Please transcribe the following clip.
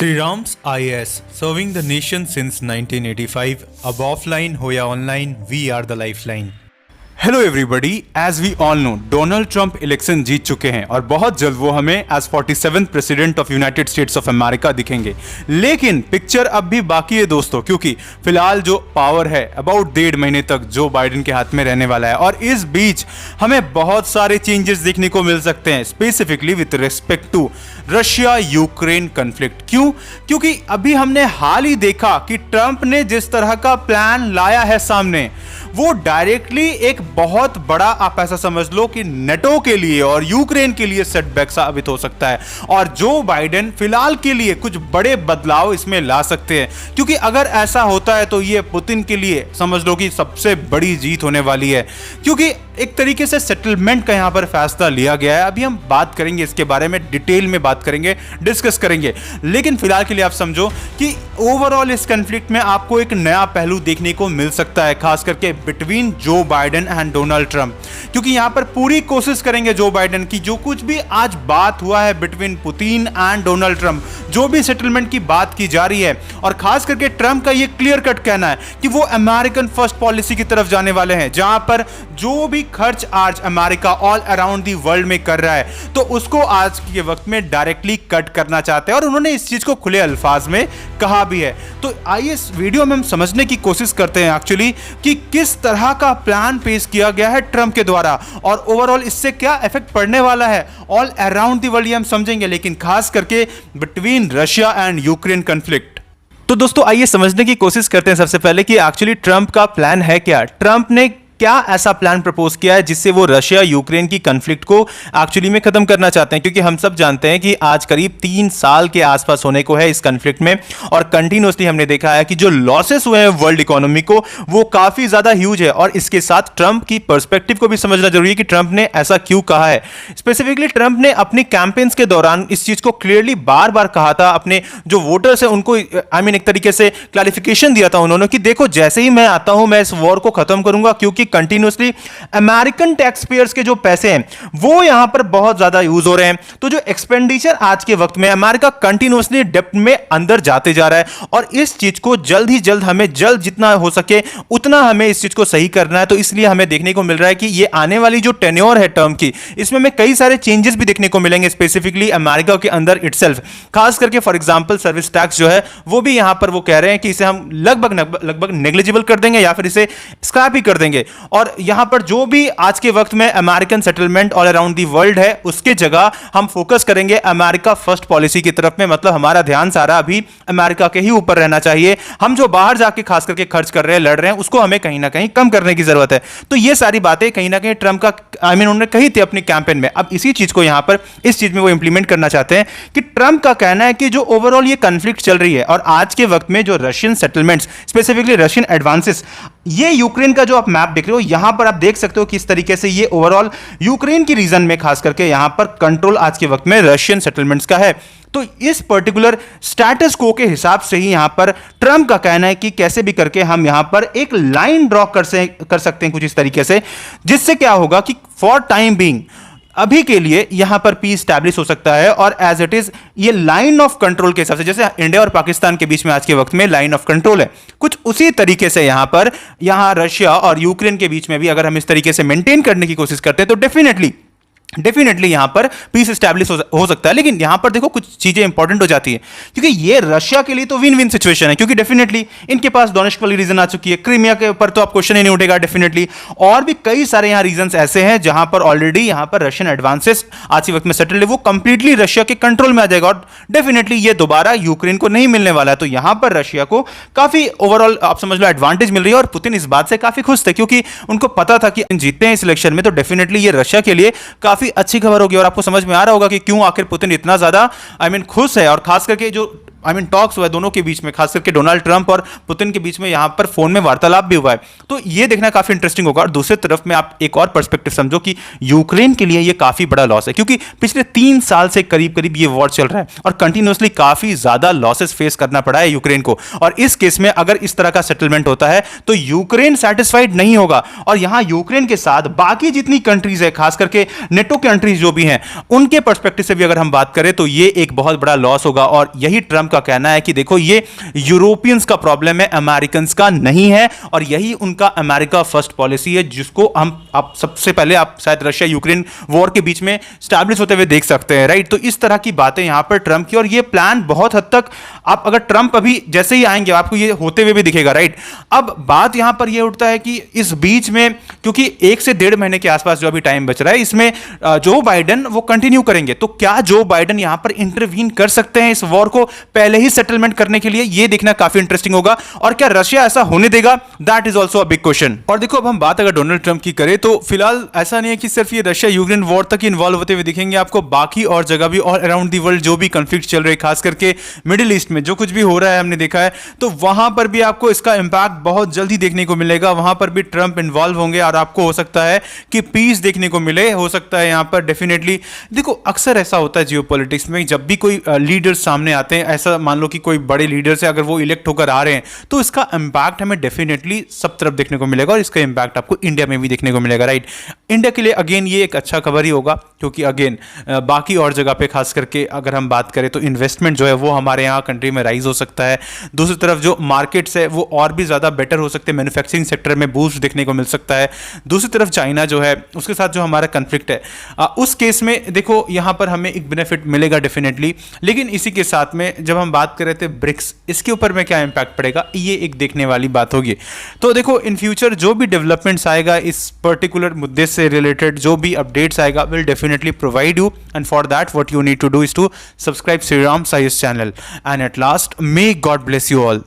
Sri Ram's IAS, serving the nation since 1985. अब offline हो या online, we are the lifeline. Hello everybody, as we all know Donald Trump election जीत चुके हैं और बहुत जल्द वो हमें as 47th president of United States of America दिखेंगे। लेकिन पिक्चर अब भी बाकी है दोस्तों, क्योंकि फिलहाल जो पावर है अबाउट 1.5 महीने तक जो बाइडेन के हाथ में रहने वाला है और इस बीच हमें बहुत सारे चेंजेस देखने को मिल सकते हैं, specifically with respect to Russia Ukraine conflict. क्यों? क्योंकि अभी हमने हाल ही देखा कि ट्रंप ने जिस तरह का प्लान लाया है सामने, वो डायरेक्टली एक बहुत बड़ा, आप ऐसा समझ लो कि नेटो के लिए और यूक्रेन के लिए सेटबैक साबित हो सकता है। और जो बाइडेन फिलहाल के लिए कुछ बड़े बदलाव इसमें ला सकते हैं, क्योंकि अगर ऐसा होता है तो ये पुतिन के लिए समझ लो कि सबसे बड़ी जीत होने वाली है, क्योंकि एक तरीके से सेटलमेंट का यहां पर फैसला लिया गया है। अभी हम बात करेंगे इसके बारे में, डिटेल में बात करेंगे, डिस्कस करेंगे। लेकिन फिलहाल के लिए आप समझो कि ओवरऑल इस कॉन्फ्लिक्ट में आपको एक नया पहलू देखने को मिल सकता है, खास करके between Joe Biden and Donald Trump, क्योंकि यहां पर पूरी कोशिश करेंगे जो बाइडेन की, जो कुछ भी आज बात हुआ है between Putin and Donald Trump, जो भी सेटलमेंट की बात की जा रही है, और खास करके ट्रंप का यह क्लियर कट कहना है कि वो अमेरिकन फर्स्ट पॉलिसी की तरफ जाने वाले हैं, जहां पर जो भी खर्च आज America all around the world में कर रहा है, तो उसको आज के वक्त में डायरेक्टली कट करना चाहते हैं। और उन्होंने इस चीज को खुले अल्फाज में कहा भी है। तो आइए इस वीडियो में हम समझने की कोशिश करते हैं एक्चुअली कि किस तरह का प्लान पेश किया गया है ट्रंप के द्वारा और ओवरऑल इससे क्या इफेक्ट पड़ने वाला है ऑल अराउंड दी वर्ल्ड, हम समझेंगे, लेकिन खास करके between Russia and Ukraine conflict. तो दोस्तों आइए समझने की कोशिश करते हैं सबसे पहले कि एक्चुअली ट्रंप का प्लान है क्या। ट्रंप ने क्या ऐसा प्लान प्रपोज किया है जिससे वो रशिया यूक्रेन की कॉन्फ्लिक्ट को एक्चुअली में खत्म करना चाहते हैं, क्योंकि हम सब जानते हैं कि आज करीब 3 साल के आसपास होने को है इस कॉन्फ्लिक्ट में, और कंटिन्यूअसली हमने देखा है कि जो लॉसेस हुए हैं वर्ल्ड इकोनॉमी को, वो काफी ज्यादा ह्यूज है। और इसके साथ ट्रंप की पर्सपेक्टिव को भी समझना जरूरी है कि ट्रंप ने ऐसा क्यों कहा है। स्पेसिफिकली ट्रंप ने अपनी कैंपेन्स के दौरान इस चीज को क्लियरली बार बार कहा था, अपने जो वोटर्स हैं उनको एक तरीके से क्लैरिफिकेशन दिया था उन्होंने कि देखो जैसे ही मैं आता हूं मैं इस वॉर को खत्म करूंगा, क्योंकि कंटिन्यूअसली अमेरिकन टैक्स पेयर्स के जो पैसे हैं वो यहां पर बहुत ज्यादा यूज हो रहे हैं। तो जो एक्सपेंडिचर आज के वक्त में अमेरिका कंटिन्यूअसली डेब्ट में अंदर जाते जा रहा है, और इस चीज को जल्द ही जल्द हमें जल्द जितना हो सके उतना हमें इस चीज को सही करना है। तो इसलिए हमें देखने को मिल रहा है कि ये आने वाली जो टेन्योर है टर्म की, इसमें हमें कई सारे चेंजेस भी देखने को मिलेंगे, स्पेसिफिकली अमेरिका के अंदर इटसेल्फ। खास करके फॉर एग्जांपल सर्विस टैक्स जो है वो भी यहां पर वो कह रहे हैं कि इसे हम लगभग नेग्लिजिबल कर देंगे या फिर इसे स्क्रैप ही कर देंगे। और यहां पर जो भी आज के वक्त में American settlement all around the world है, उसके जगह हम फोकस करेंगे अमेरिका फर्स्ट पॉलिसी की तरफ में। मतलब हमारा ध्यान सारा अभी अमेरिका के ही ऊपर रहना चाहिए। हम जो बाहर जाके खास करके खर्च कर रहे हैं, लड़ रहे हैं, उसको हमें कहीं ना कहीं कम करने की जरूरत है। तो ये सारी बातें कहीं ना कहीं ट्रंप का उन्होंने कही थी अपनी कैंपेन में। अब इसी चीज को यहां पर इस चीज में वो इंप्लीमेंट करना चाहते हैं कि ट्रंप का कहना है कि जो ओवरऑल ये कॉन्फ्लिक्ट चल रही है और आज के वक्त में जो Russian settlements, specifically Russian advances, ये यूक्रेन का जो आप मैप देख रहे हो यहां पर आप देख सकते हो किस तरीके से ये ओवरऑल यूक्रेन की रीजन में खास करके यहां पर कंट्रोल आज के वक्त में रशियन सेटलमेंट्स का है। तो इस पर्टिकुलर स्टेटस को के हिसाब से ही यहां पर ट्रंप का कहना है कि कैसे भी करके हम यहां पर एक लाइन ड्रॉ कर सकते हैं कुछ इस तरीके से, जिससे क्या होगा कि फॉर टाइम बीइंग अभी के लिए यहां पर पीस स्टैब्लिश हो सकता है। और एज इट इज ये लाइन ऑफ कंट्रोल के हिसाब से, जैसे इंडिया और पाकिस्तान के बीच में आज के वक्त में लाइन ऑफ कंट्रोल है, कुछ उसी तरीके से यहां रशिया और यूक्रेन के बीच में भी अगर हम इस तरीके से मेंटेन करने की कोशिश करते हैं तो डेफिनेटली यहां पर पीस स्टैब्लिश हो सकता है। लेकिन यहां पर देखो कुछ चीजें इंपॉर्टेंट हो जाती है, क्योंकि ये रशिया के लिए तो विन विन सिचुएशन है, क्योंकि डेफिनेटली इनके पास डोनेट्स्क वाली रीजन आ चुकी है, क्रीमिया के ऊपर तो आप क्वेश्चन ही नहीं उठेगा डेफिनेटली, और भी कई सारे यहां रीजंस ऐसे हैं जहां पर ऑलरेडी यहां पर रशियन एडवांसेस आज के वक्त में सेटल्ड है, वो कंप्लीटली रशिया के कंट्रोल में आ जाएगा और डेफिनेटली ये दोबारा यूक्रेन को नहीं मिलने वाला है। तो यहां पर रशिया को काफी ओवरऑल आप समझ लो एडवांटेज मिल रही है, और पुतिन इस बात से काफी खुश थे, क्योंकि उनको पता था कि जीतते हैं इस इलेक्शन में तो डेफिनेटली ये रशिया के लिए काफी अच्छी खबर होगी। और आपको समझ में आ रहा होगा कि क्यों आखिर पुतिन इतना ज्यादा खुश है, और खास करके जो टॉक्स हुआ है दोनों के बीच में, खास करके डोनाल्ड ट्रंप और पुतिन के बीच में यहां पर फोन में वार्तालाप भी हुआ है। तो ये देखना काफी इंटरेस्टिंग होगा। और दूसरी तरफ में आप एक और पर्सपेक्टिव समझो कि यूक्रेन के लिए ये काफी बड़ा लॉस है, क्योंकि पिछले 3 साल से करीब करीब ये वॉर चल रहा है और कंटिन्यूअसली काफी ज्यादा लॉसेस फेस करना पड़ा है यूक्रेन को। और इस केस में अगर इस तरह का सेटलमेंट होता है तो यूक्रेन सेटिस्फाइड नहीं होगा, और यहां यूक्रेन के साथ बाकी जितनी कंट्रीज है, खास करके नेटो कंट्रीज जो भी हैं, उनके पर्सपेक्टिव से भी अगर हम बात करें तो ये एक बहुत बड़ा लॉस होगा। और यही ट्रंप का कहना है कि देखो ये यूरोपियंस का प्रॉब्लम है, अमेरिकन का नहीं है, और यही उनका अमेरिका फर्स्ट पॉलिसी है जिसको हम आप सबसे पहले आप शायद रशिया यूक्रेन वॉर के बीच में स्टैब्लिश होते हुए देख सकते हैं, राइट। तो इस तरह की बातें यहां पर ट्रंप की, और ये प्लान बहुत हद तक आप अगर ट्रंप अभी जैसे ही आएंगे आपको ये होते हुए भी दिखेगा, राइट। अब बात यहां पर ये उठता है कि इस बीच में क्योंकि 1 से 1.5 महीने के आसपास जो अभी टाइम बच रहा है इसमें जो बाइडेन वो कंटिन्यू करेंगे, तो क्या जो बाइडेन यहां पर इंटरवीन कर सकते हैं इस वॉर को पहले ही सेटलमेंट करने के लिए, ये देखना काफी इंटरेस्टिंग होगा। और क्या रशिया ऐसा होने देगा, that is also a big question. और देखो अब हम बात अगर डोनाल्ड ट्रंप की करें तो फिलहाल ऐसा नहीं है कि सिर्फ ये रशिया यूक्रेन वॉर तक इन्वॉल्व होते हुए दिखेंगे, आपको बाकी और जगह भी और अराउंड दी वर्ल्ड जो भी कंफ्लिक्ट चल रहे हैं, खास करके मिडिल ईस्ट में जो कुछ भी हो रहा है हमने देखा है, तो वहां पर भी आपको इसका इंपैक्ट बहुत जल्दी देखने को मिलेगा। वहां पर भी ट्रंप इन्वॉल्व होंगे और आपको हो सकता है कि पीस देखने को मिले, हो सकता है यहां पर डेफिनेटली। देखो अक्सर ऐसा होता है जियोपॉलिटिक्स में, जब भी कोई लीडर सामने आते हैं, ऐसा मान लो कि कोई बड़े लीडर से अगर वो इलेक्ट होकर आ रहे हैं, तो इसका इंपैक्ट हमें डेफिनेटली सब तरफ देखने को मिलेगा, और इसका इंपैक्ट आपको इंडिया में भी देखने को मिलेगा, राइट। इंडिया के लिए अगेन ये एक अच्छा खबर ही होगा, क्योंकि अगेन बाकी और जगह पे खास करके अगर हम बात करें तो इन्वेस्टमेंट जो है वो हमारे यहाँ कंट्री में राइज हो सकता है। दूसरी तरफ जो मार्केट्स है वो और भी ज़्यादा बेटर हो सकते हैं, मैन्युफैक्चरिंग सेक्टर में बूस्ट देखने को मिल सकता है। दूसरी तरफ चाइना जो है उसके साथ जो हमारा कन्फ्लिक्ट है, उस केस में देखो यहाँ पर हमें एक बेनिफिट मिलेगा डेफिनेटली। लेकिन इसी के साथ में जब हम बात कर रहे थे ब्रिक्स, इसके ऊपर में क्या इंपैक्ट पड़ेगा, ये एक देखने वाली बात होगी। तो देखो इन फ्यूचर जो भी डेवलपमेंट्स आएगा इस पर्टिकुलर मुद्दे से रिलेटेड, जो भी अपडेट्स आएगा, will definitely provide you, and for that what you need to do is to subscribe Sriram Sai's channel. And at last, may God bless you all.